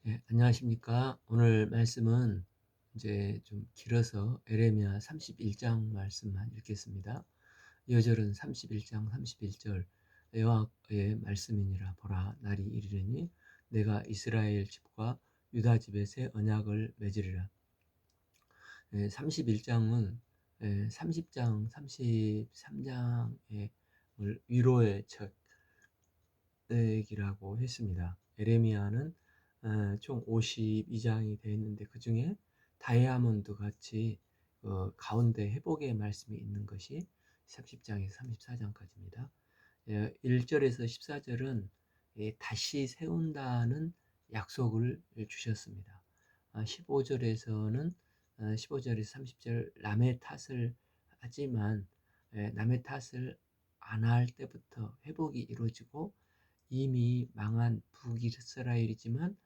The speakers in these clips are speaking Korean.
예, 안녕하십니까. 오늘 말씀은 이제 좀 길어서 에레미야 31장 말씀만 읽겠습니다. 여절은 31장 31절 여호와의 말씀이니라. 보라, 날이 이르리니 내가 이스라엘 집과 유다 집에 새 언약을 맺으리라. 31장은 30장 33장의 위로의 책이라고 했습니다. 에레미야는 총 52장이 되어 있는데, 그 중에 다이아몬드 같이 가운데 회복의 말씀이 있는 것이 30장에서 34장까지입니다. 1절에서 14절은 다시 세운다는 약속을 주셨습니다. 15절에서는 15절에서 30절 남의 탓을 하지만, 남의 탓을 안 할 때부터 회복이 이루어지고, 이미 망한 북이스라엘이지만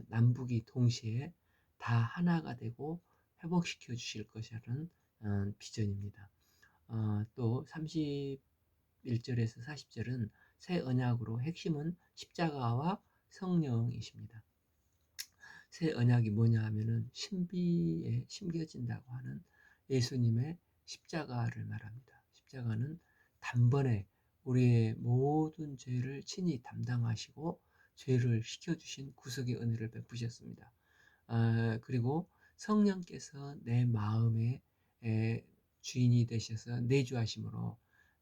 남북이 동시에 다 하나가 되고 회복시켜 주실 것이라는 비전입니다. 또 31절에서 40절은 새 언약으로 핵심은 십자가와 성령이십니다. 새 언약이 뭐냐 하면은 신비에 심겨진다고 하는 예수님의 십자가를 말합니다. 십자가는 단번에 우리의 모든 죄를 친히 담당하시고 죄를 씻겨주신 구속의 은혜를 베푸셨습니다. 그리고 성령께서 내 마음의 주인이 되셔서 내주하심으로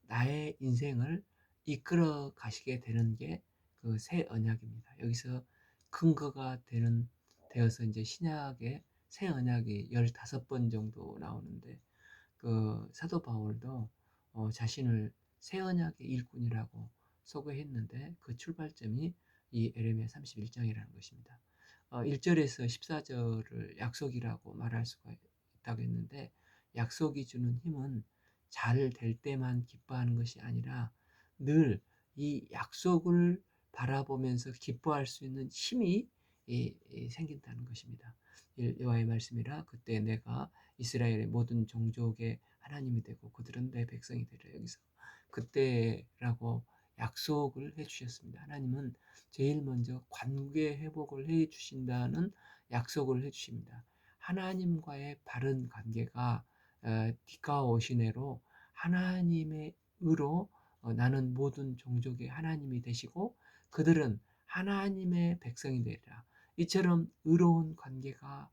나의 인생을 이끌어 가시게 되는 게 그 새 언약입니다. 여기서 근거가 되어서 이제 신약의 새 언약이 15번 정도 나오는데, 그 사도 바울도 자신을 새 언약의 일꾼이라고 소개했는데, 그 출발점이 이 에레미야 31장이라는 것입니다. 1절에서 14절을 약속이라고 말할 수가 있다고 했는데, 약속이 주는 힘은 잘 될 때만 기뻐하는 것이 아니라 늘 이 약속을 바라보면서 기뻐할 수 있는 힘이 생긴다는 것입니다. 여호와의 말씀이라 그때 내가 이스라엘의 모든 종족의 하나님이 되고 그들은 내 백성이 되리라. 여기서 그때라고 약속을 해주셨습니다. 하나님은 제일 먼저 관계 회복을 해 주신다는 약속을 해 주십니다. 하나님과의 바른 관계가 디카오시네로 하나님의 의로 나는 모든 종족의 하나님이 되시고 그들은 하나님의 백성이 되리라. 이처럼 의로운 관계가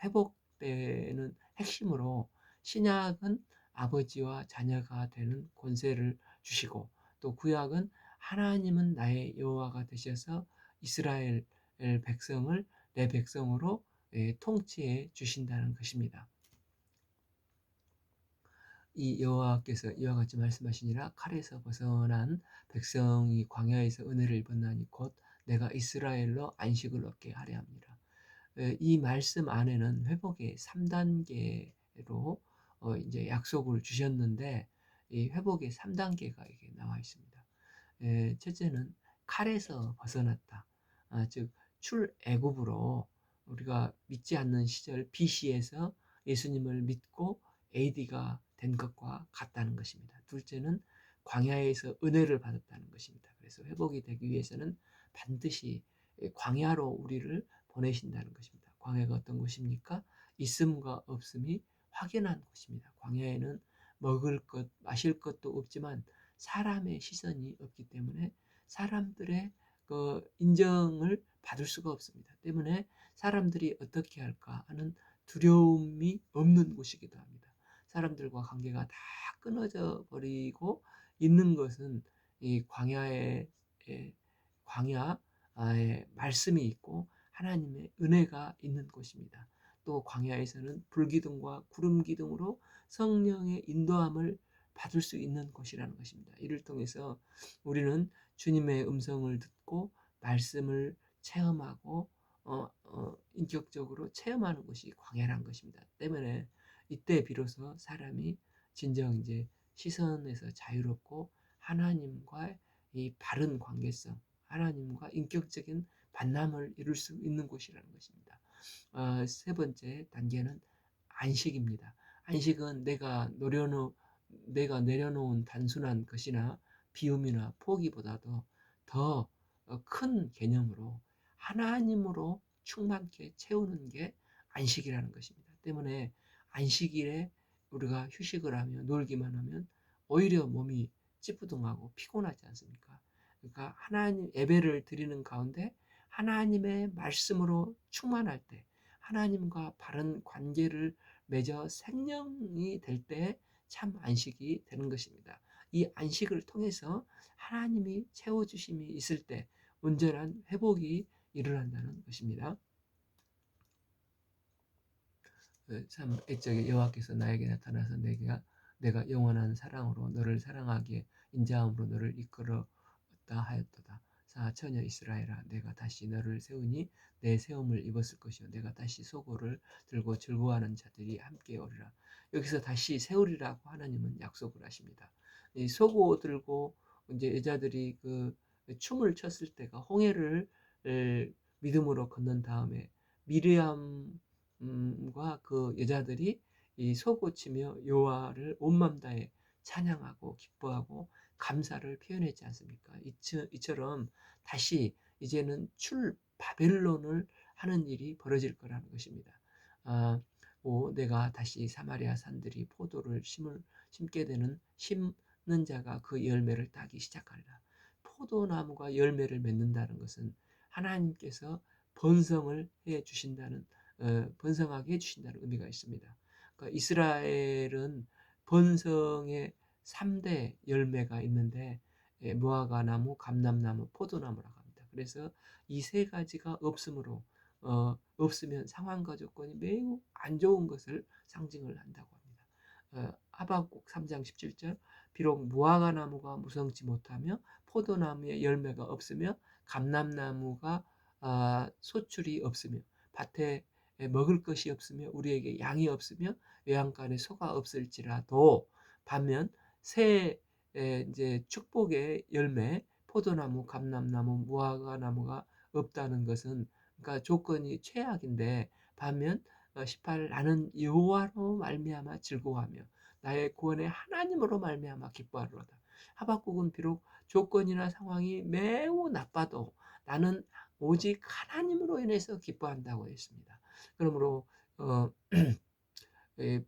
회복되는 핵심으로 신약은 아버지와 자녀가 되는 권세를 주시고, 또 구약은 하나님은 나의 여호와가 되셔서 이스라엘 백성을 내 백성으로 통치해 주신다는 것입니다. 이 여호와께서 이와 같이 말씀하시니라. 칼에서 벗어난 백성이 광야에서 은혜를 입었나니 곧 내가 이스라엘로 안식을 얻게 하려 합니다. 이 말씀 안에는 회복의 3단계로 이제 약속을 주셨는데, 이 회복의 3단계가 이게 나와 있습니다. 첫째는 칼에서 벗어났다. 즉 출애굽으로 우리가 믿지 않는 시절 BC에서 예수님을 믿고 AD가 된 것과 같다는 것입니다. 둘째는 광야에서 은혜를 받았다는 것입니다. 그래서 회복이 되기 위해서는 반드시 광야로 우리를 보내신다는 것입니다. 광야가 어떤 곳입니까? 있음과 없음이 확연한 곳입니다. 광야에는 먹을 것, 마실 것도 없지만 사람의 시선이 없기 때문에 사람들의 그 인정을 받을 수가 없습니다. 때문에 사람들이 어떻게 할까 하는 두려움이 없는 곳이기도 합니다. 사람들과 관계가 다 끊어져 버리고 있는 것은 이 광야에 말씀이 있고 하나님의 은혜가 있는 곳입니다. 또 광야에서는 불기둥과 구름기둥으로 성령의 인도함을 받을 수 있는 곳이라는 것입니다. 이를 통해서 우리는 주님의 음성을 듣고 말씀을 체험하고 인격적으로 체험하는 것이 광야라는 것입니다. 때문에 이때 비로소 사람이 진정 이제 시선에서 자유롭고 하나님과 이 바른 관계성, 하나님과 인격적인 만남을 이룰 수 있는 곳이라는 것입니다. 세 번째 단계는 안식입니다. 안식은 내가 내려놓은 단순한 것이나 비움이나 포기보다도 더 큰 개념으로 하나님으로 충만케 채우는 게 안식이라는 것입니다. 때문에 안식일에 우리가 휴식을 하며 놀기만 하면 오히려 몸이 찌뿌둥하고 피곤하지 않습니까? 그러니까 하나님 예배를 드리는 가운데 하나님의 말씀으로 충만할 때, 하나님과 바른 관계를 맺어 생명이 될 때 참 안식이 되는 것입니다. 이 안식을 통해서 하나님이 채워주심이 있을 때 온전한 회복이 일어난다는 것입니다. 참 애적에 여호와께서 나에게 나타나서 내가 영원한 사랑으로 너를 사랑하기에 인자함으로 너를 이끌었다 하였도다. 사 처녀 이스라엘아, 내가 다시 너를 세우니 내 세움을 입었을 것이요 내가 다시 소고를 들고 즐거워하는 자들이 함께 오리라. 여기서 다시 세우리라고 하나님은 약속을 하십니다. 이 소고 들고 이제 여자들이 그 춤을 췄을 때가 홍해를 믿음으로 건넌 다음에 미리암과 그 여자들이 이 소고치며 여호와를 온 맘 다해 찬양하고 기뻐하고 감사를 표현했지 않습니까? 이처럼 다시 이제는 출 바벨론을 하는 일이 벌어질 거라는 것입니다. 아, 내가 다시 사마리아 산들이 포도를 심게 되는 심는 자가 그 열매를 따기 시작하리라. 포도나무가 열매를 맺는다는 것은 하나님께서 번성을 해 주신다는 번성하게 해주신다는 의미가 있습니다. 그러니까 이스라엘은 번성의 3대 열매가 있는데 무화과 나무, 감람나무, 포도나무라고 합니다. 그래서 이 세 가지가 없으므로 없으면 상황과 조건이 매우 안 좋은 것을 상징을 한다고 합니다. 하박국 3장 17절 비록 무화과 나무가 무성치 못하며 포도나무에 열매가 없으며 감람나무가 소출이 없으며 밭에 먹을 것이 없으며 우리에게 양이 없으며 외양간에 소가 없을지라도 반면 새 이제 축복의 열매 포도나무, 감람나무, 무화과나무가 없다는 것은 그러니까 조건이 최악인데 반면 18 나는 여호와로 말미암아 즐거워하며 나의 구원의 하나님으로 말미암아 기뻐하리로다. 하박국은 비록 조건이나 상황이 매우 나빠도 나는 오직 하나님으로 인해서 기뻐한다고 했습니다. 그러므로 어,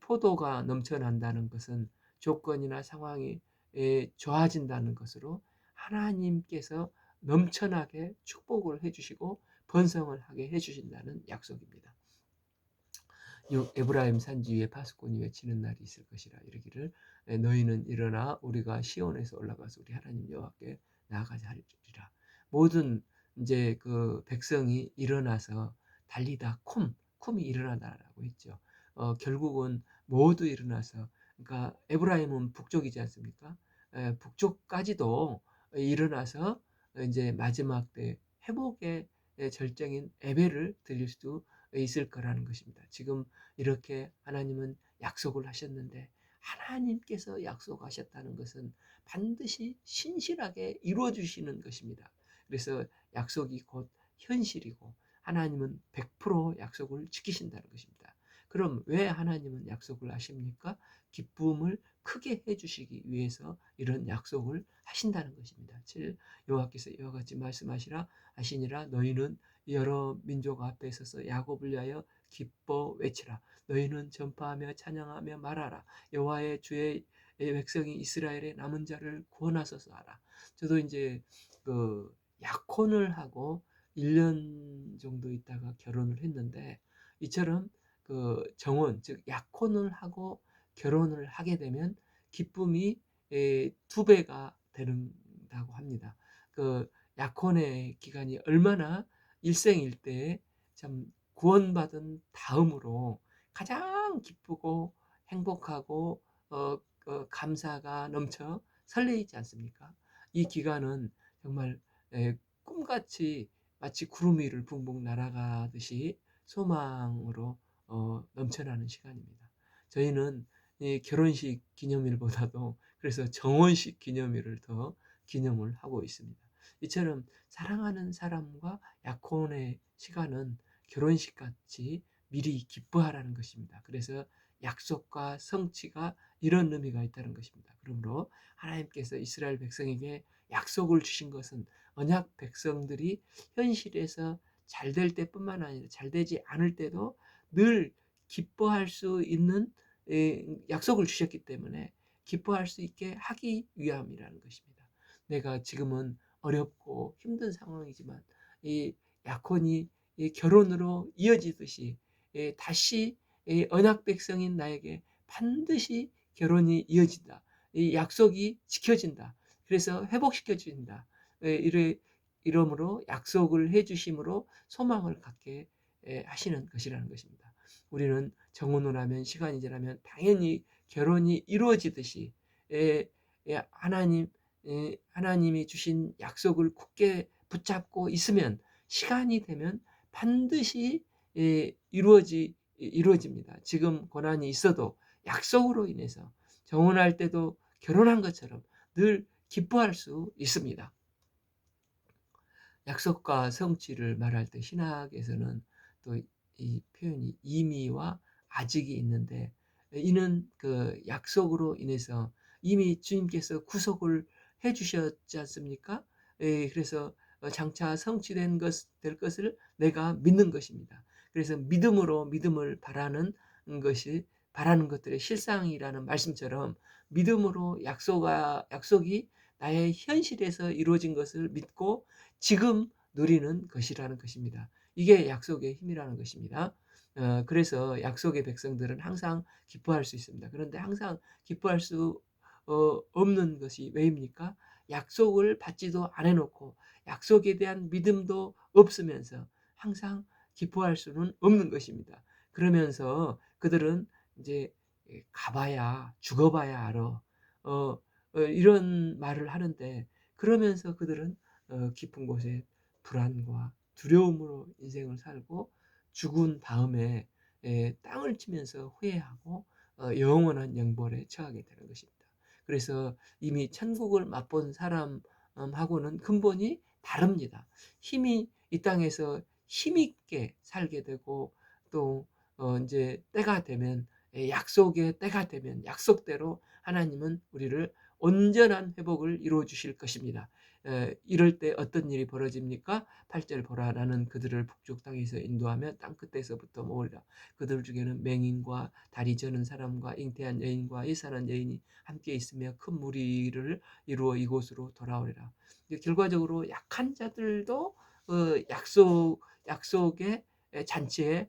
포도가 넘쳐난다는 것은 조건이나 상황이 좋아진다는 것으로 하나님께서 넘쳐나게 축복을 해주시고 번성을 하게 해주신다는 약속입니다. 에브라임 산지 위에 파수꾼이 외치는 날이 있을 것이라 이르기를 너희는 일어나 우리가 시온에서 올라가서 우리 하나님 여호와께 나아가자 하리라. 모든 이제 그 백성이 일어나서 달리다 쿰이 일어나다라고 했죠. 결국은 모두 일어나서 그러니까 에브라임은 북쪽이지 않습니까? 북쪽까지도 일어나서 이제 마지막 때 회복의 절정인 예배를 드릴 수 있을 거라는 것입니다. 지금 이렇게 하나님은 약속을 하셨는데 하나님께서 약속하셨다는 것은 반드시 신실하게 이루어 주시는 것입니다. 그래서 약속이 곧 현실이고 하나님은 100% 약속을 지키신다는 것입니다. 그럼 왜 하나님은 약속을 하십니까? 기쁨을 크게 해주시기 위해서 이런 약속을 하신다는 것입니다. 7. 여호와께서 이와 같이 말씀하시라 하시니라 너희는 여러 민족 앞에 서서 야곱을 위하여 기뻐 외치라. 너희는 전파하며 찬양하며 말하라. 여호와의 주의 백성이 이스라엘의 남은 자를 구원하소서 하라. 저도 이제 그 약혼을 하고 1년 정도 있다가 결혼을 했는데 이처럼 그 정혼 즉 약혼을 하고 결혼을 하게 되면 기쁨이 2배가 된다고 합니다. 그 약혼의 기간이 얼마나 일생일대에 참 구원받은 다음으로 가장 기쁘고 행복하고 감사가 넘쳐 설레이지 않습니까? 이 기간은 정말 꿈같이 마치 구름 위를 붕붕 날아가듯이 소망으로 넘쳐나는 시간입니다. 저희는 이 결혼식 기념일보다도 그래서 정혼식 기념일을 더 기념을 하고 있습니다. 이처럼 사랑하는 사람과 약혼의 시간은 결혼식 같이 미리 기뻐하라는 것입니다. 그래서 약속과 성취가 이런 의미가 있다는 것입니다. 그러므로 하나님께서 이스라엘 백성에게 약속을 주신 것은 언약 백성들이 현실에서 잘 될 때뿐만 아니라 잘 되지 않을 때도 늘 기뻐할 수 있는 약속을 주셨기 때문에 기뻐할 수 있게 하기 위함이라는 것입니다. 내가 지금은 어렵고 힘든 상황이지만 이 약혼이 이 결혼으로 이어지듯이 다시 이 언약 백성인 나에게 반드시 결혼이 이어진다. 이 약속이 지켜진다. 그래서 회복시켜진다. 이러므로 약속을 해주심으로 소망을 갖게 하시는 것이라는 것입니다. 우리는 정혼을 하면 시간이 지나면 당연히 결혼이 이루어지듯이 하나님이 주신 약속을 굳게 붙잡고 있으면 시간이 되면 반드시 이루어집니다. 지금 고난이 있어도 약속으로 인해서 정혼할 때도 결혼한 것처럼 늘 기뻐할 수 있습니다. 약속과 성취를 말할 때 신학에서는 또 이 표현이 이미와 아직이 있는데, 이는 그 약속으로 인해서 이미 주님께서 구속을 해 주셨지 않습니까? 그래서 장차 성취된 될 것을 내가 믿는 것입니다. 그래서 믿음으로 믿음을 바라는 것들의 실상이라는 말씀처럼 믿음으로 약속이 나의 현실에서 이루어진 것을 믿고 지금 누리는 것이라는 것입니다. 이게 약속의 힘이라는 것입니다. 그래서 약속의 백성들은 항상 기뻐할 수 있습니다. 그런데 항상 기뻐할 수 없는 것이 왜입니까? 약속을 받지도 않아놓고 약속에 대한 믿음도 없으면서 항상 기뻐할 수는 없는 것입니다. 그러면서 그들은 이제 가봐야 죽어봐야 알아. 이런 말을 하는데, 그러면서 그들은 깊은 곳에 불안과 두려움으로 인생을 살고 죽은 다음에 땅을 치면서 후회하고 영원한 영벌에 처하게 되는 것입니다. 그래서 이미 천국을 맛본 사람하고는 근본이 다릅니다. 이 땅에서 힘있게 살게 되고 또 이제 때가 되면 약속의 때가 되면 약속대로 하나님은 우리를 온전한 회복을 이루어 주실 것입니다. 이럴 때 어떤 일이 벌어집니까? 8절 보라, 나는 그들을 북쪽 땅에서 인도하며 땅 끝에서부터 모으리라. 그들 중에는 맹인과 다리 저는 사람과 잉태한 여인과 예산한 여인이 함께 있으며 큰 무리를 이루어 이곳으로 돌아오리라. 결과적으로 약한 자들도 약속의 잔치에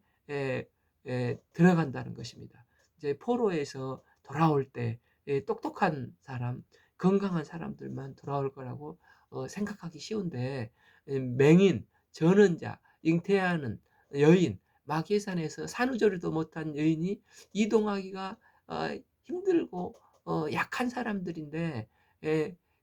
들어간다는 것입니다. 이제 포로에서 돌아올 때 똑똑한 사람, 건강한 사람들만 돌아올 거라고 생각하기 쉬운데, 맹인, 전원자, 잉태하는 여인, 마계산에서 산후조리도 못한 여인이 이동하기가 힘들고 약한 사람들인데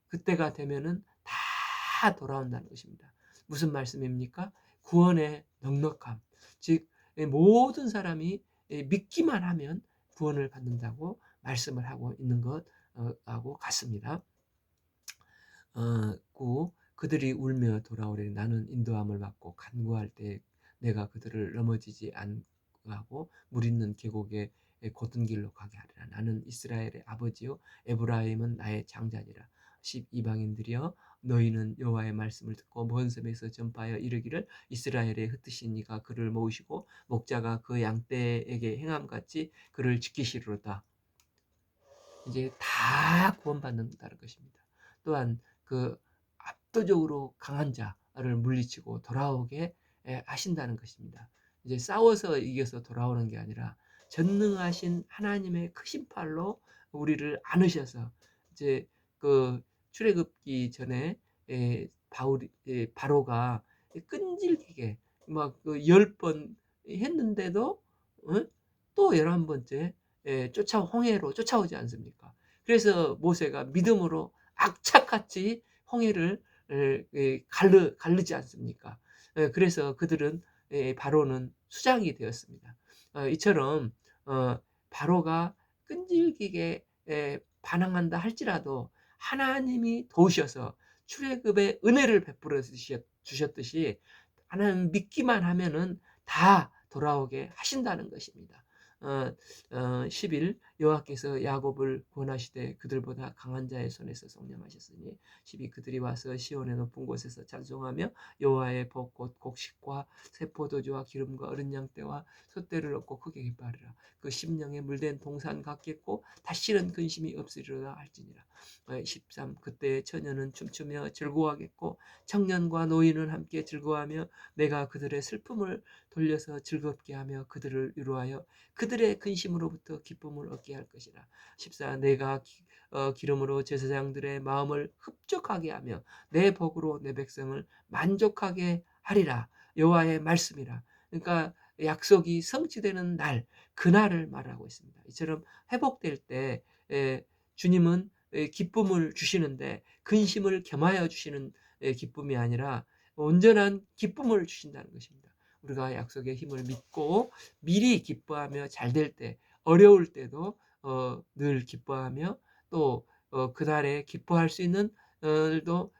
그때가 되면은 다 돌아온다는 것입니다. 무슨 말씀입니까? 구원의 넉넉함, 즉 모든 사람이 믿기만 하면 구원을 받는다고 말씀을 하고 있는 것하고 같습니다. 그들이 울며 돌아오리니 나는 인도함을 받고 간구할 때 내가 그들을 넘어지지 않고 물 있는 계곡에 곧은 길로 가게 하리라. 나는 이스라엘의 아버지요 에브라임은 나의 장자니라. 이방인들이여 너희는 여호와의 말씀을 듣고 먼 섬에서 전파하여 이르기를 이스라엘의 흩으신 이가 그를 모으시고 목자가 그 양떼에게 행함같이 그를 지키시리로다. 이제 다 구원받는다는 것입니다. 또한 그 압도적으로 강한 자를 물리치고 돌아오게 하신다는 것입니다. 이제 싸워서 이겨서 돌아오는 게 아니라 전능하신 하나님의 크신 팔로 우리를 안으셔서 이제 그 출애굽기 전에 바로가 끈질기게 막그 10번 했는데도 또 11번째 홍해로 쫓아오지 않습니까? 그래서 모세가 믿음으로 악착같이 홍해를 가르지 않습니까? 그래서 그들은 바로는 수장이 되었습니다. 이처럼 바로가 끈질기게 반항한다 할지라도 하나님이 도우셔서 출애굽의 은혜를 베풀어 주셨듯이 하나님 믿기만 하면은 다 돌아오게 하신다는 것입니다. 10일 여호와께서 야곱을 구원하시되 그들보다 강한 자의 손에서 성령하셨으니 12 그들이 와서 시온의 높은 곳에서 찬송하며 여호와의 복 곧 곡식과 새 포도주와 기름과 어린 양떼와 솥대를 얻고 크게 기뻐하리라. 그 심령에 물된 동산 같겠고 다시는 근심이 없으리라 할지니라. 13 그때 처녀는 춤추며 즐거워하겠고 청년과 노인은 함께 즐거워하며 내가 그들의 슬픔을 돌려서 즐겁게 하며 그들을 위로하여 그들의 근심으로부터 기쁨을 얻게 할 것이라. 14 내가 기름으로 제사장들의 마음을 흡족하게 하며 내 복으로 내 백성을 만족하게 하리라. 여호와의 말씀이라. 그러니까 약속이 성취되는 날, 그날을 말하고 있습니다. 이처럼 회복될 때 주님은 기쁨을 주시는데 근심을 겸하여 주시는 기쁨이 아니라 온전한 기쁨을 주신다는 것입니다. 우리가 약속의 힘을 믿고 미리 기뻐하며 잘 될 때, 어려울 때도 늘 기뻐하며 또 그날에 기뻐할 수 있는 또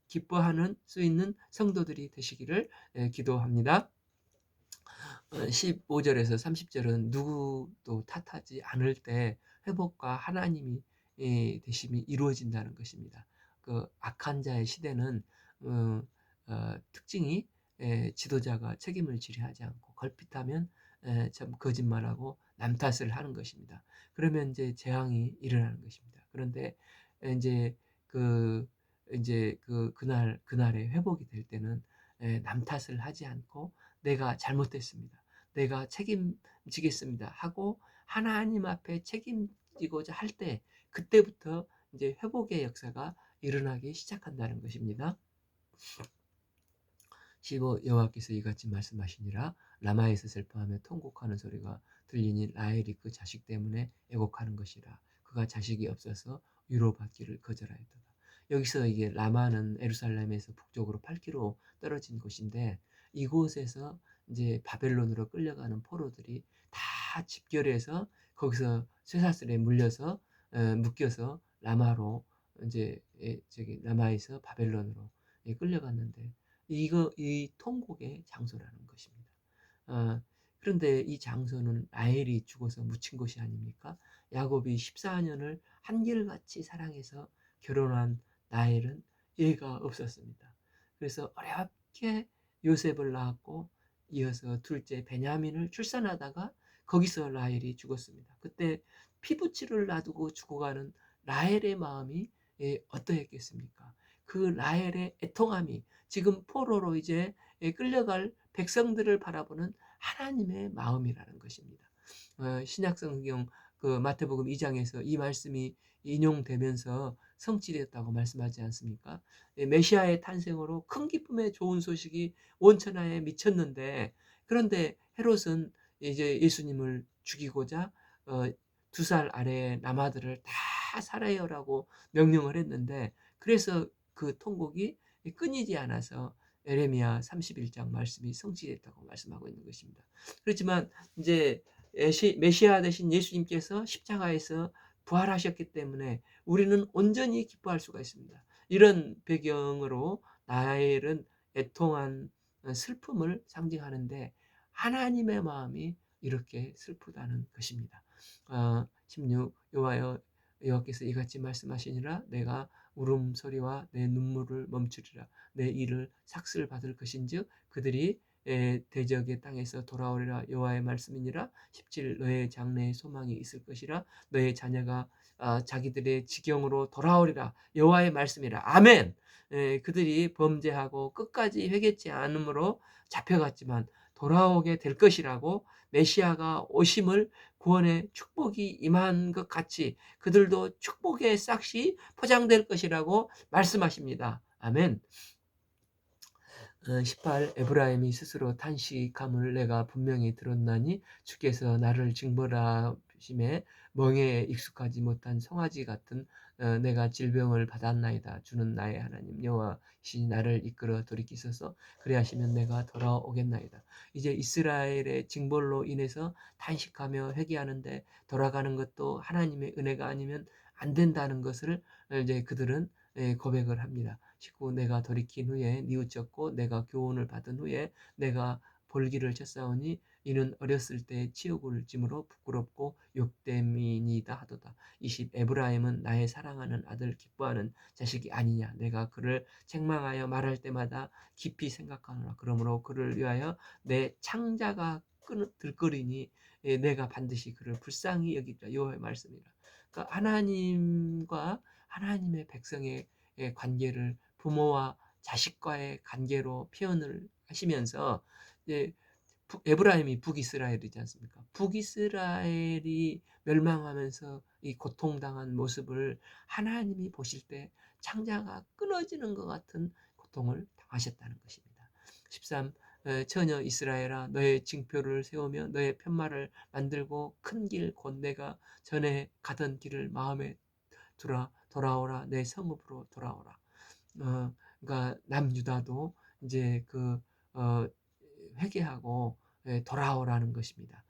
기뻐하는 수 있는 성도들이 되시기를 기도합니다. 15절에서 30절은 누구도 탓하지 않을 때 회복과 하나님이 되심이 이루어진다는 것입니다. 그 악한 자의 시대는 특징이 지도자가 책임을 지려하지 않고 걸핏하면 참 거짓말하고 남 탓을 하는 것입니다. 그러면 이제 재앙이 일어나는 것입니다. 그런데 이제 그 그날에 회복이 될 때는 남 탓을 하지 않고 내가 잘못했습니다. 내가 책임지겠습니다 하고 하나님 앞에 책임지고자 할 때 그때부터 이제 회복의 역사가 일어나기 시작한다는 것입니다. 15 여호와께서 이같이 말씀하시니라. 라마에서 슬퍼하며 통곡하는 소리가 들리니 라헬이 그 자식 때문에 애곡하는 것이라. 그가 자식이 없어서 위로받기를 거절하였도다. 여기서 이게 라마는 예루살렘에서 북쪽으로 8km 떨어진 곳인데 이곳에서 이제 바벨론으로 끌려가는 포로들이 다 집결해서 거기서 쇠사슬에 물려서 묶여서 라마로 이제 저기 라마에서 바벨론으로 끌려갔는데 이 통곡의 장소라는 것입니다. 그런데 이 장소는 라헬이 죽어서 묻힌 것이 아닙니까? 야곱이 14년을 한결같이 사랑해서 결혼한 라헬은 애가 없었습니다. 그래서 어렵게 요셉을 낳았고 이어서 둘째 베냐민을 출산하다가 거기서 라헬이 죽었습니다. 그때 피부치를 놔두고 죽어가는 라헬의 마음이 어떠했겠습니까? 그 라헬의 애통함이 지금 포로로 이제 끌려갈 백성들을 바라보는 하나님의 마음이라는 것입니다. 신약성경 그 마태복음 2장에서 이 말씀이 인용되면서 성취되었다고 말씀하지 않습니까? 메시아의 탄생으로 큰 기쁨의 좋은 소식이 온 천하에 미쳤는데 그런데 헤롯은 이제 예수님을 죽이고자 2살 아래의 남아들을 다 살아요라고 명령을 했는데 그래서 그 통곡이 끊이지 않아서 에레미야 31장 말씀이 성취됐다고 말씀하고 있는 것입니다. 그렇지만 이제 메시아 되신 예수님께서 십자가에서 부활하셨기 때문에 우리는 온전히 기뻐할 수가 있습니다. 이런 배경으로 나엘은 애통한 슬픔을 상징하는데 하나님의 마음이 이렇게 슬프다는 것입니다. 16 여호와께서 이같이 말씀하시니라. 내가 울음소리와 내 눈물을 멈추리라. 내 이를 삭슬 받을 것인즉 그들이 대적의 땅에서 돌아오리라. 여호와의 말씀이니라. 17 너의 장래에 소망이 있을 것이라. 너의 자녀가 자기들의 지경으로 돌아오리라. 여호와의 말씀이라. 아멘. 그들이 범죄하고 끝까지 회개치 않음으로 잡혀갔지만 돌아오게 될 것이라고 메시아가 오심을 구원의 축복이 임한 것 같이 그들도 축복의 싹이 포장될 것이라고 말씀하십니다. 아멘. 18 에브라임이 스스로 탄식함을 내가 분명히 들었나니 주께서 나를 징벌하심에 멍에에 익숙하지 못한 송아지 같은 내가 질병을 받았나이다. 주는 나의 하나님 여호와시 나를 이끌어 돌이키소서. 그리하시면 내가 돌아오겠나이다. 이제 이스라엘의 징벌로 인해서 탄식하며 회개하는데 돌아가는 것도 하나님의 은혜가 아니면 안 된다는 것을 이제 그들은 고백을 합니다. 19 내가 돌이킨 후에 뉘우쳤고 내가 교훈을 받은 후에 내가 볼기를 쳤사오니 이는 어렸을 때 치욕을 짐으로 부끄럽고 욕됨이니이다 하도다. 20 에브라임은 나의 사랑하는 아들 기뻐하는 자식이 아니냐. 내가 그를 책망하여 말할 때마다 깊이 생각하노라. 그러므로 그를 위하여 내 창자가 들끓이니 내가 반드시 그를 불쌍히 여기리라. 여호와의 말씀이라. 그러니까 하나님과 하나님의 백성의 관계를 부모와 자식과의 관계로 표현을 하시면서 이제 에브라임이 북이스라엘이지 않습니까? 북이스라엘이 멸망하면서 이 고통당한 모습을 하나님이 보실 때 창자가 끊어지는 것 같은 고통을 당하셨다는 것입니다. 13 처녀 이스라엘아 너의 징표를 세우며 너의 편말을 만들고 큰 길 곧 내가 전에 가던 길을 마음에 두라. 돌아오라. 내 성읍으로 돌아오라. 그러니까 남유다도 이제 회개하고 돌아오라는 것입니다.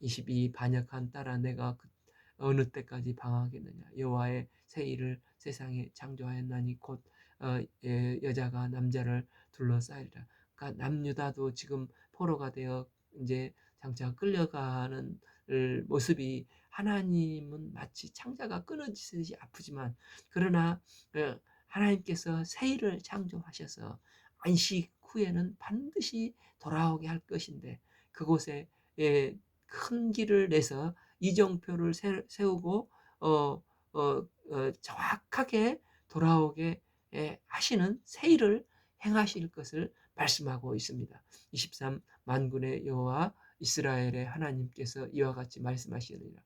22 반역한 딸아 내가 어느 때까지 방황하겠느냐. 여호와의 새 일을 세상에 창조하였나니 곧 여자가 남자를 둘러싸이리라. 그러니까 남유다도 지금 포로가 되어 이제 장차 끌려가는 모습이 하나님은 마치 창자가 끊어지듯이 아프지만 그러나 하나님께서 새 일을 창조하셔서 안식 후에는 반드시 돌아오게 할 것인데 그곳에 큰 길을 내서 이정표를 세우고 정확하게 돌아오게 하시는 새 일을 행하실 것을 말씀하고 있습니다. 23 만군의 여호와 이스라엘의 하나님께서 이와 같이 말씀하시느니라.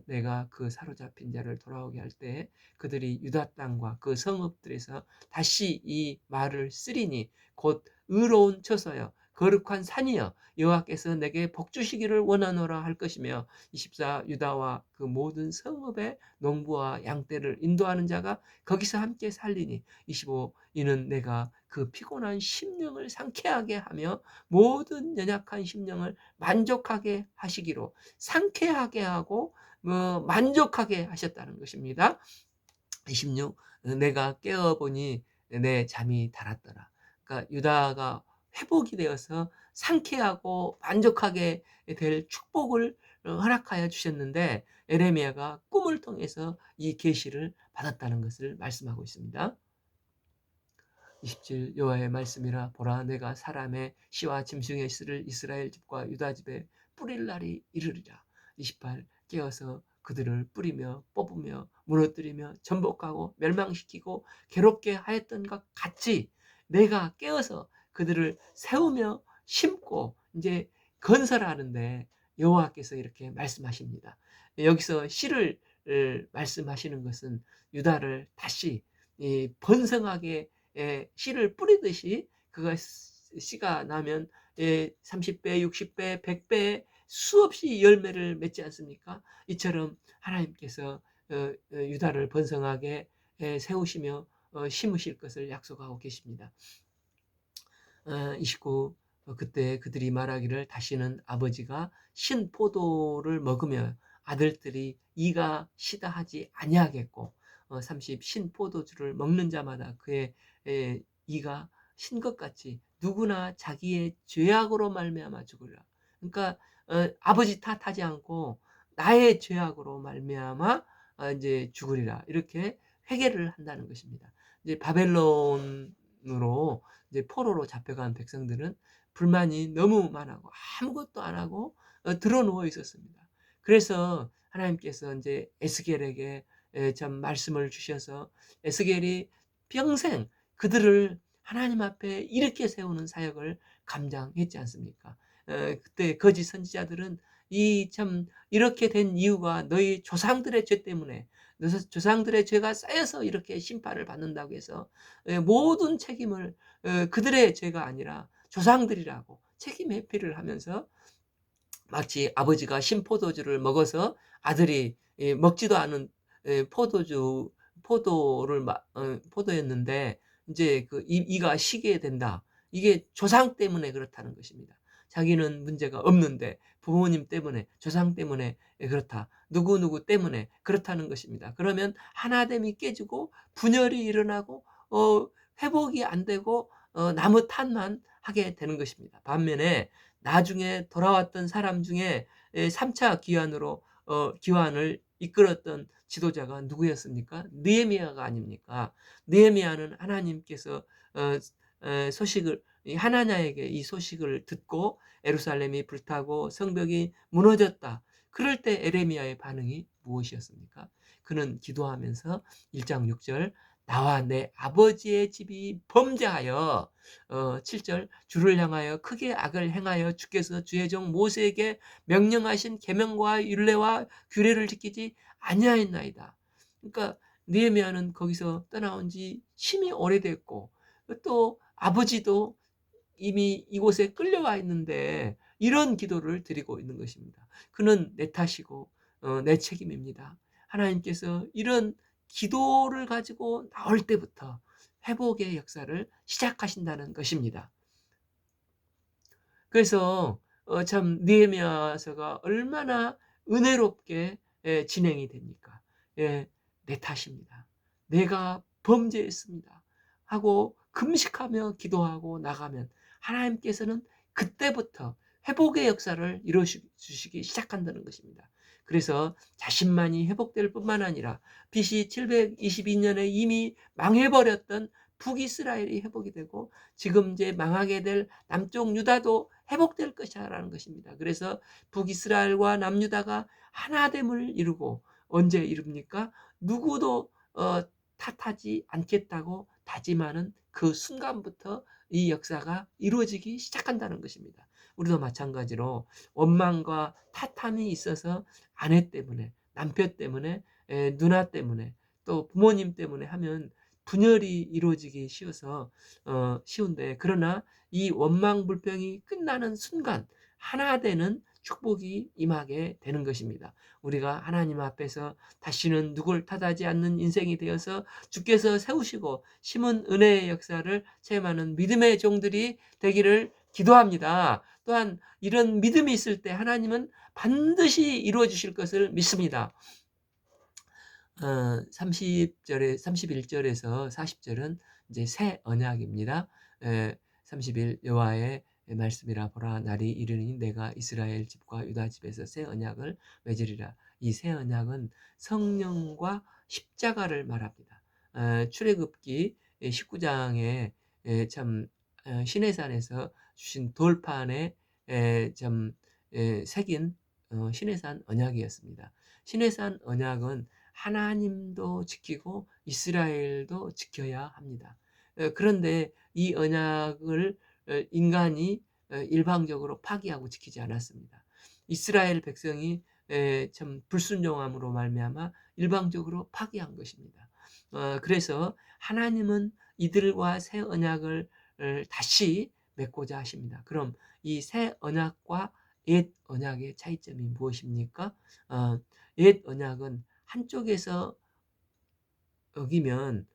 내가 그 사로잡힌 자를 돌아오게 할 때 그들이 유다 땅과 그 성읍들에서 다시 이 말을 쓰리니 곧 의로운 처소여 거룩한 산이여 여호와께서 내게 복 주시기를 원하노라 할 것이며 24 유다와 그 모든 성읍의 농부와 양떼를 인도하는 자가 거기서 함께 살리니 25 이는 내가 그 피곤한 심령을 상쾌하게 하며 모든 연약한 심령을 만족하게 하시기로 상쾌하게 하고 만족하게 하셨다는 것입니다. 26 내가 깨어보니 내 잠이 달았더라. 그러니까 유다가 회복이 되어서 상쾌하고 만족하게 될 축복을 허락하여 주셨는데 에레미야가 꿈을 통해서 이 계시를 받았다는 것을 말씀하고 있습니다. 27 여호와의 말씀이라 보라 내가 사람의 씨와 짐승의 씨를 이스라엘 집과 유다 집에 뿌릴 날이 이르리라. 28 깨어서 그들을 뿌리며 뽑으며 무너뜨리며 전복하고 멸망시키고 괴롭게 하였던 것 같이 내가 깨어서 그들을 세우며 심고 이제 건설하는데 여호와께서 이렇게 말씀하십니다. 여기서 씨를 말씀하시는 것은 유다를 다시 번성하게 씨를 뿌리듯이 그가 씨가 나면 30배, 60배, 100배 수없이 열매를 맺지 않습니까? 이처럼 하나님께서 유다를 번성하게 세우시며 심으실 것을 약속하고 계십니다. 29 그때 그들이 말하기를 다시는 아버지가 신 포도를 먹으며 아들들이 이가 시다 하지 아니하겠고 30 신 포도주를 먹는 자마다 그의 이가 신 것 같이 누구나 자기의 죄악으로 말미암아 죽으리라. 그러니까 아버지 탓하지 않고 나의 죄악으로 말미암아 이제 죽으리라. 이렇게 회개를 한다는 것입니다. 이제 바벨론으로 이제 포로로 잡혀간 백성들은 불만이 너무 많아고 아무것도 안 하고 드러 누워 있었습니다. 그래서 하나님께서 이제 에스겔에게 참 말씀을 주셔서 에스겔이 평생 그들을 하나님 앞에 일으켜 세우는 사역을 감당했지 않습니까? 그때 거짓 선지자들은 이 참 이렇게 된 이유가 너희 조상들의 죄 때문에 조상들의 죄가 쌓여서 이렇게 심판을 받는다고 해서 모든 책임을 그들의 죄가 아니라 조상들이라고 책임 회피를 하면서 마치 아버지가 신포도주를 먹어서 아들이 먹지도 않은 포도였는데 이제 그 이가 시게 된다. 이게 조상 때문에 그렇다는 것입니다. 자기는 문제가 없는데 부모님 때문에 조상 때문에 그렇다. 누구누구 때문에 그렇다는 것입니다. 그러면 하나됨이 깨지고 분열이 일어나고 회복이 안 되고 나무 탓만 하게 되는 것입니다. 반면에 나중에 돌아왔던 사람 중에 3차 귀환으로 귀환을 이끌었던 지도자가 누구였습니까? 느헤미야가 아닙니까? 느헤미야는 하나님께서 어, 소식을 하나냐에게 이 소식을 듣고 예루살렘이 불타고 성벽이 무너졌다. 그럴 때 에레미야의 반응이 무엇이었습니까? 그는 기도하면서 1장 6절 나와 내 아버지의 집이 범죄하여 7절 주를 향하여 크게 악을 행하여 주께서 주의 종 모세에게 명령하신 계명과 율례와 규례를 지키지 아니하였나이다. 그러니까 느헤미야는 거기서 떠나온 지 심히 오래됐고 또 아버지도 이미 이곳에 끌려와 있는데 이런 기도를 드리고 있는 것입니다. 그는 내 탓이고 내 책임입니다. 하나님께서 이런 기도를 가지고 나올 때부터 회복의 역사를 시작하신다는 것입니다. 그래서 참 느헤미야서가 얼마나 은혜롭게 진행이 됩니까? 예, 내 탓입니다. 내가 범죄했습니다. 하고 금식하며 기도하고 나가면 하나님께서는 그때부터 회복의 역사를 이루어 주시기 시작한다는 것입니다. 그래서 자신만이 회복될 뿐만 아니라 BC 722년에 이미 망해버렸던 북이스라엘이 회복이 되고 지금 이제 망하게 될 남쪽 유다도 회복될 것이라는 것입니다. 그래서 북이스라엘과 남유다가 하나됨을 이루고 언제 이룹니까? 누구도 탓하지 않겠다고 다짐하는 그 순간부터 이 역사가 이루어지기 시작한다는 것입니다. 우리도 마찬가지로 원망과 탓함이 있어서 아내 때문에, 남편 때문에, 누나 때문에, 또 부모님 때문에 하면 분열이 이루어지기 쉬운데 그러나 이 원망 불평이 끝나는 순간 하나 되는 축복이 임하게 되는 것입니다. 우리가 하나님 앞에서 다시는 누굴 탓하지 않는 인생이 되어서 주께서 세우시고 심은 은혜의 역사를 체험하는 믿음의 종들이 되기를 기도합니다. 또한 이런 믿음이 있을 때 하나님은 반드시 이루어 주실 것을 믿습니다. 30절에 31절에서 40절은 이제 새 언약입니다. 30일 여호와의 말씀이라 보라 날이 이르니 내가 이스라엘 집과 유다 집에서 새 언약을 맺으리라. 이 새 언약은 성령과 십자가를 말합니다. 출애굽기 19장에 참 시내산에서 주신 돌판에 참 새긴 시내산 언약이었습니다. 시내산 언약은 하나님도 지키고 이스라엘도 지켜야 합니다. 그런데 이 언약을 인간이 일방적으로 파기하고 지키지 않았습니다. 이스라엘 백성이 참 불순종함으로 말미암아 일방적으로 파기한 것입니다. 그래서 하나님은 이들과 새 언약을 다시 맺고자 하십니다. 그럼 이 새 언약과 옛 언약의 차이점이 무엇입니까? 옛 언약은 한쪽에서 어기면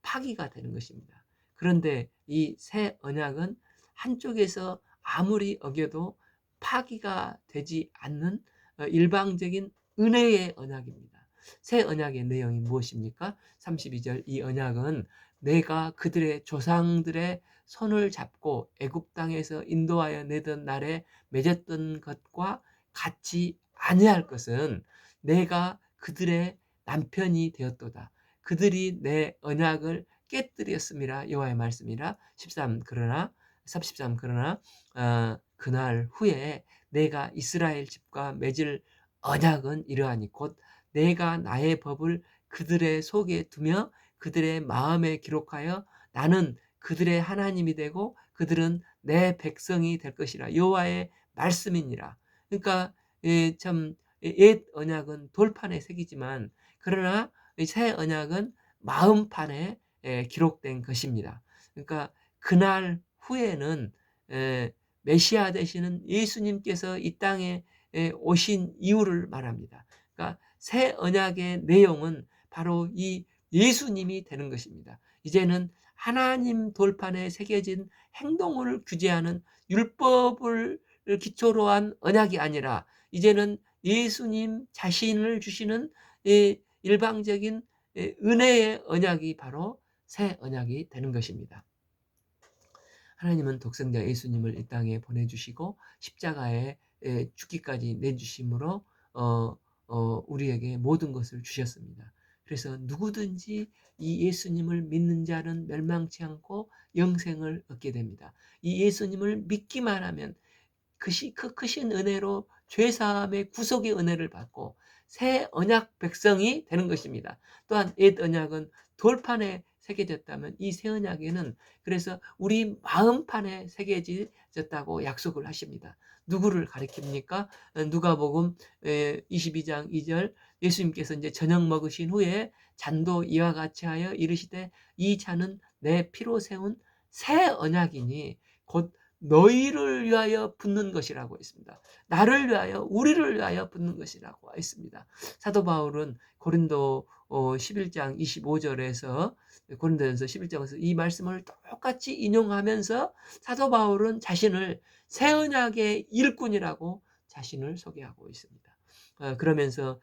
파기가 되는 것입니다. 그런데 이 새 언약은 한쪽에서 아무리 어겨도 파기가 되지 않는 일방적인 은혜의 언약입니다. 새 언약의 내용이 무엇입니까? 32절 이 언약은 내가 그들의 조상들의 손을 잡고 애굽 땅에서 인도하여 내던 날에 맺었던 것과 같이 아니할 것은 내가 그들의 남편이 되었도다. 그들이 내 언약을 깨뜨렸음이라 여호와의 말씀이라 13 그러나 33 그러나 그날 후에 내가 이스라엘 집과 맺을 언약은 이러하니 곧 내가 나의 법을 그들의 속에 두며 그들의 마음에 기록하여 나는 그들의 하나님이 되고 그들은 내 백성이 될 것이라 여호와의 말씀이니라. 그러니까 참 옛 언약은 돌판에 새기지만 그러나 새 언약은 마음판에 기록된 것입니다. 그러니까 그날 후에는 메시아 되시는 예수님께서 이 땅에 오신 이유를 말합니다. 그러니까 새 언약의 내용은 바로 이 예수님이 되는 것입니다. 이제는 하나님 돌판에 새겨진 행동을 규제하는 율법을 기초로 한 언약이 아니라 이제는 예수님 자신을 주시는 일방적인 은혜의 언약이 바로 새 언약이 되는 것입니다. 하나님은 독생자 예수님을 이 땅에 보내주시고 십자가에 죽기까지 내주심으로 어, 우리에게 모든 것을 주셨습니다. 그래서 누구든지 이 예수님을 믿는 자는 멸망치 않고 영생을 얻게 됩니다. 이 예수님을 믿기만 하면 그 크신 은혜로 죄사함의 구속의 은혜를 받고 새 언약 백성이 되는 것입니다. 또한 옛 언약은 돌판에 새겨졌다면 이 새 언약에는 그래서 우리 마음판에 새겨졌다고 약속을 하십니다. 누구를 가리킵니까? 누가복음 22장 2절 예수님께서 이제 저녁 먹으신 후에 잔도 이와 같이 하여 이르시되 이 잔은 내 피로 세운 새 언약이니 곧 너희를 위하여 붓는 것이라고 했습니다. 나를 위하여 우리를 위하여 붓는 것이라고 했습니다. 사도 바울은 고린도 11장 25절에서 고린도전서 11장에서 이 말씀을 똑같이 인용하면서 사도 바울은 자신을 새 언약의 일꾼이라고 자신을 소개하고 있습니다. 그러면서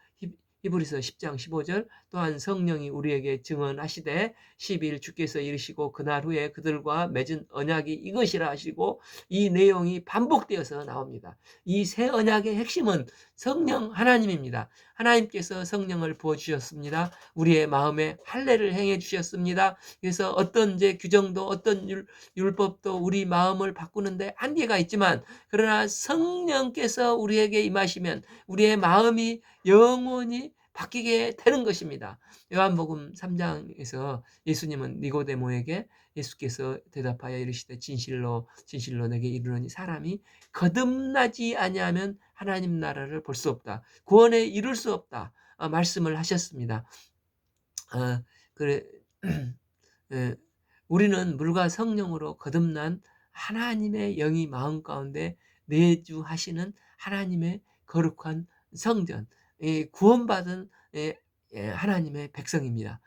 히브리서 10장 15절 또한 성령이 우리에게 증언하시되 10일 주께서 이르시고 그날 후에 그들과 맺은 언약이 이것이라 하시고 이 내용이 반복되어서 나옵니다. 이 새 언약의 핵심은 성령 하나님입니다. 하나님께서 성령을 부어주셨습니다. 우리의 마음에 할례를 행해 주셨습니다. 그래서 어떤 이제 규정도 어떤 율법도 우리 마음을 바꾸는데 한계가 있지만 그러나 성령께서 우리에게 임하시면 우리의 마음이 영원히 바뀌게 되는 것입니다. 요한복음 3장에서 예수님은 니고데모에게 예수께서 대답하여 이르시되 진실로 진실로 내게 이르노니 사람이 거듭나지 아니하면 하나님 나라를 볼 수 없다. 구원에 이룰 수 없다. 말씀을 하셨습니다. 그래 우리는 물과 성령으로 거듭난 하나님의 영이 마음 가운데 내주하시는 하나님의 거룩한 성전, 구원받은 하나님의 백성입니다.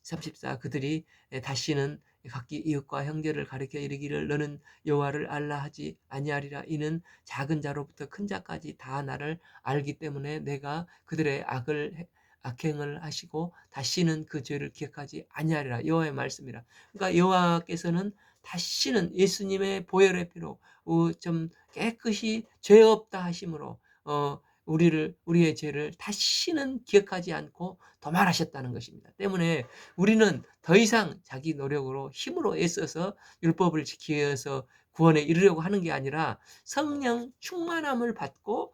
34 그들이 다시는 각기 이웃과 형제를 가리켜 이르기를 너는 여호와를 알라 하지 아니하리라. 이는 작은 자로부터 큰 자까지 다 나를 알기 때문에 내가 그들의 악행을 하시고 다시는 그 죄를 기억하지 아니하리라. 여호와의 말씀이라. 그러니까 여호와께서는 다시는 예수님의 보혈의 피로 좀 깨끗이 죄 없다 하심으로 우리의 죄를 다시는 기억하지 않고 도말하셨다는 것입니다. 때문에 우리는 더 이상 자기 노력으로 힘으로 애써서 율법을 지키기 위해서 구원에 이르려고 하는 게 아니라 성령 충만함을 받고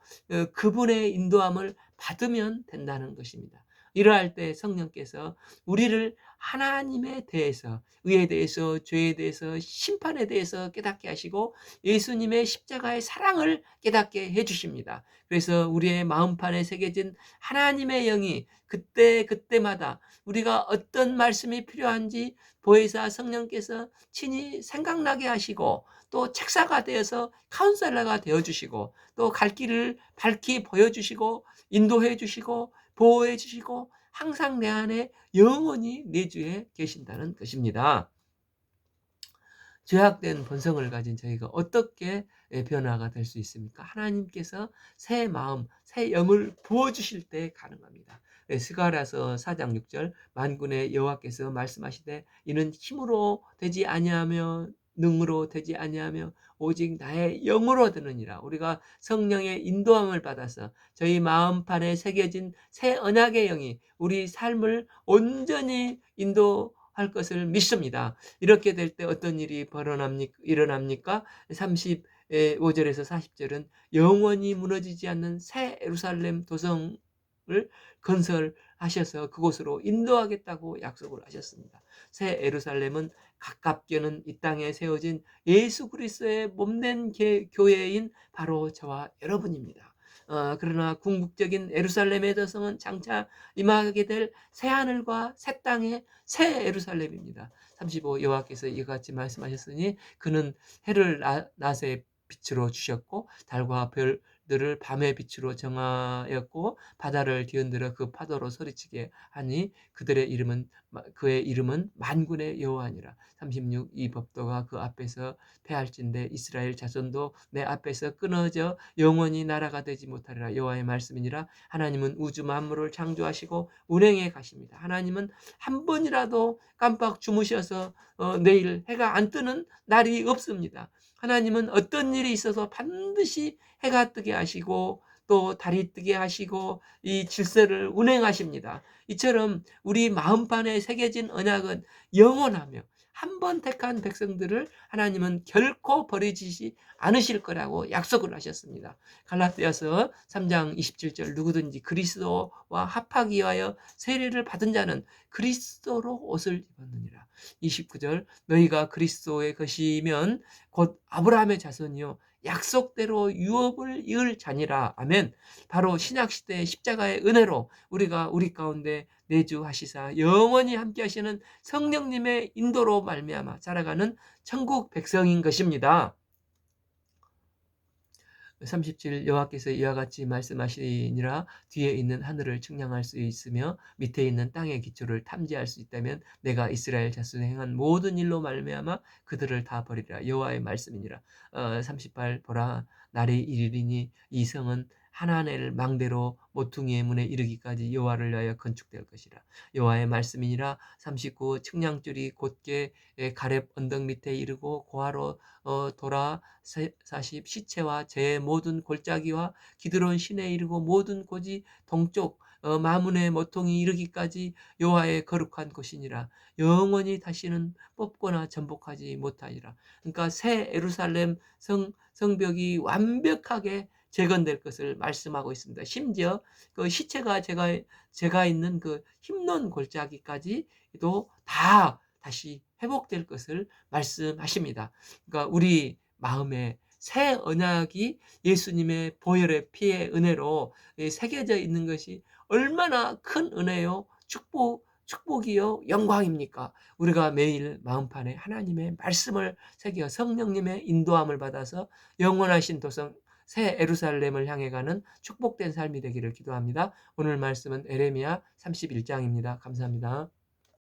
그분의 인도함을 받으면 된다는 것입니다. 이러할 때 성령께서 우리를 하나님에 대해서, 의에 대해서, 죄에 대해서, 심판에 대해서 깨닫게 하시고 예수님의 십자가의 사랑을 깨닫게 해주십니다. 그래서 우리의 마음판에 새겨진 하나님의 영이 그때마다 우리가 어떤 말씀이 필요한지 보혜사 성령께서 친히 생각나게 하시고 또 책사가 되어서 카운셀러가 되어주시고 또 갈 길을 밝히 보여주시고 인도해 주시고 보호해 주시고 항상 내 안에 영원히 내주에 계신다는 것입니다. 죄악된 본성을 가진 저희가 어떻게 변화가 될 수 있습니까? 하나님께서 새 마음, 새 영을 부어주실 때 가능합니다. 스가랴서 4장 6절 만군의 여호와께서 말씀하시되 이는 힘으로 되지 아니하며 능으로 되지 아니하며 오직 나의 영으로 되느니라. 우리가 성령의 인도함을 받아서 저희 마음판에 새겨진 새 언약의 영이 우리 삶을 온전히 인도할 것을 믿습니다. 이렇게 될 때 어떤 일이 일어납니까? 35절에서 40절은 영원히 무너지지 않는 새 예루살렘 도성을 건설하셔서 그곳으로 인도하겠다고 약속을 하셨습니다. 새 예루살렘은 가깝게는 이 땅에 세워진 예수 그리스도의 몸된 교회인 바로 저와 여러분입니다. 그러나 궁극적인 예루살렘의 도성은 장차 임하게 될 새하늘과 새 땅의 새 예루살렘입니다. 35 여호와께서 이와 같이 말씀하셨으니 그는 해를 낮의 빛으로 주셨고 달과 들을 밤의 빛으로 정하였고 바다를 뒤흔들어 그 파도로 소리치게 하니 그의 이름은 만군의 여호와니라. 36 이 법도가 그 앞에서 패할진대 이스라엘 자손도 내 앞에서 끊어져 영원히 나라가 되지 못하리라. 여호와의 말씀이니라. 하나님은 우주 만물을 창조하시고 운행해 가십니다. 하나님은 한 번이라도 깜빡 주무셔서 내일 해가 안 뜨는 날이 없습니다. 하나님은 어떤 일이 있어서 반드시 해가 뜨게 하시고 또 달이 뜨게 하시고 이 질서를 운행하십니다. 이처럼 우리 마음판에 새겨진 언약은 영원하며 한 번 택한 백성들을 하나님은 결코 버리지 않으실 거라고 약속을 하셨습니다. 갈라디아서 3장 27절 누구든지 그리스도와 합하기 위하여 세례를 받은 자는 그리스도로 옷을 입었느니라. 29절 너희가 그리스도의 것이면 곧 아브라함의 자손이요 약속대로 유업을 이을 자니라. 아멘. 바로 신약시대의 십자가의 은혜로 우리가 우리 가운데 내주하시사 영원히 함께 하시는 성령님의 인도로 말미암아 자라가는 천국 백성인 것입니다. 37 여호와께서 이와 같이 말씀하시니라. 뒤에 있는 하늘을 측량할 수 있으며 밑에 있는 땅의 기초를 탐지할 수 있다면 내가 이스라엘 자손에 행한 모든 일로 말미암아 그들을 다 버리리라. 여호와의 말씀이니라. 38 보라 날이 이르리니 이 성은 하나넬 망대로 모퉁이의 문에 이르기까지 여호와를 위하여 건축될 것이라. 여호와의 말씀이니라. 39 측량줄이 곧게 가렙 언덕 밑에 이르고 고아로 돌아 40 시체와 제 모든 골짜기와 기드론 시내에 이르고 모든 고지 동쪽 마문의 모퉁이 이르기까지 여호와의 거룩한 곳이니라. 영원히 다시는 뽑거나 전복하지 못하리라. 그러니까 새 예루살렘 성벽이 완벽하게 재건될 것을 말씀하고 있습니다. 심지어 그 시체가 제가 있는 그 흰논 골짜기까지도 다 다시 회복될 것을 말씀하십니다. 그러니까 우리 마음에 새 언약이 예수님의 보혈의 피의 은혜로 새겨져 있는 것이 얼마나 큰 은혜요, 축복이요, 영광입니까? 우리가 매일 마음판에 하나님의 말씀을 새겨 성령님의 인도함을 받아서 영원하신 도성 새 예루살렘을 향해 가는 축복된 삶이 되기를 기도합니다. 오늘 말씀은 에레미야 31장입니다. 감사합니다.